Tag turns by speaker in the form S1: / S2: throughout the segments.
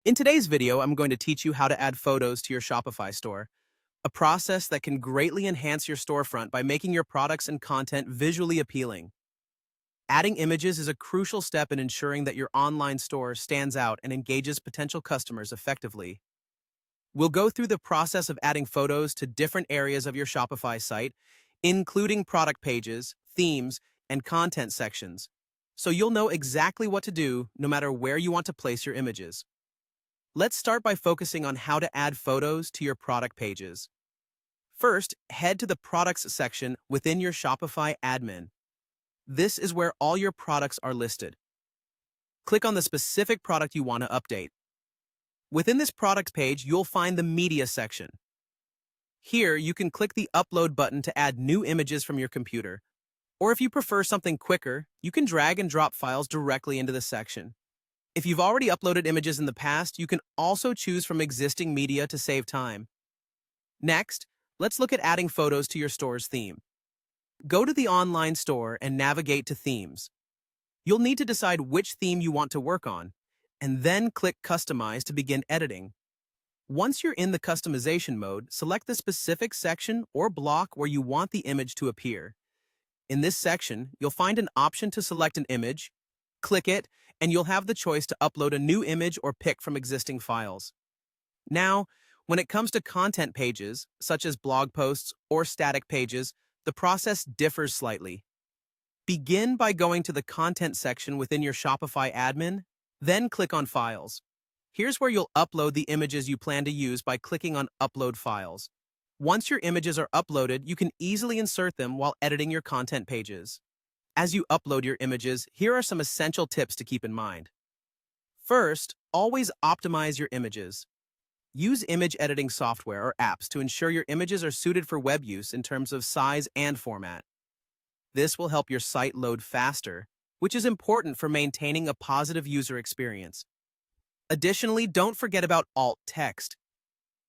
S1: In today's video, I'm going to teach you how to add photos to your Shopify store, a process that can greatly enhance your storefront by making your products and content visually appealing. Adding images is a crucial step in ensuring that your online store stands out and engages potential customers effectively. We'll go through the process of adding photos to different areas of your Shopify site, including product pages, themes, and content sections, so you'll know exactly what to do no matter where you want to place your images. Let's start by focusing on how to add photos to your product pages. First, head to the Products section within your Shopify admin. This is where all your products are listed. Click on the specific product you want to update. Within this product page, you'll find the Media section. Here, you can click the Upload button to add new images from your computer. Or if you prefer something quicker, you can drag and drop files directly into the section. If you've already uploaded images in the past, you can also choose from existing media to save time. Next, let's look at adding photos to your store's theme. Go to the online store and navigate to Themes. You'll need to decide which theme you want to work on, and then click Customize to begin editing. Once you're in the customization mode, select the specific section or block where you want the image to appear. In this section, you'll find an option to select an image. Click it, and you'll have the choice to upload a new image or pick from existing files. Now, when it comes to content pages, such as blog posts or static pages, the process differs slightly. Begin by going to the Content section within your Shopify admin, then click on Files. Here's where you'll upload the images you plan to use by clicking on Upload Files. Once your images are uploaded, you can easily insert them while editing your content pages. As you upload your images, here are some essential tips to keep in mind. First, always optimize your images. Use image editing software or apps to ensure your images are suited for web use in terms of size and format. This will help your site load faster, which is important for maintaining a positive user experience. Additionally, don't forget about alt text.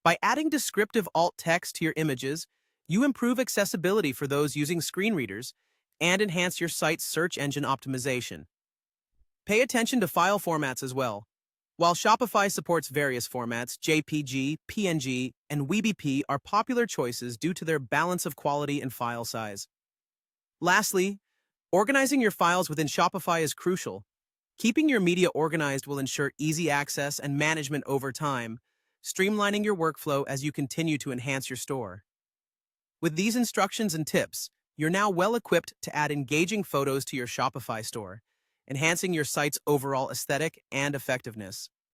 S1: By adding descriptive alt text to your images, you improve accessibility for those using screen readers and enhance your site's search engine optimization. Pay attention to file formats as well. While Shopify supports various formats, JPG, PNG, and WebP are popular choices due to their balance of quality and file size. Lastly, organizing your files within Shopify is crucial. Keeping your media organized will ensure easy access and management over time, streamlining your workflow as you continue to enhance your store. With these instructions and tips, you're now well equipped to add engaging photos to your Shopify store, enhancing your site's overall aesthetic and effectiveness.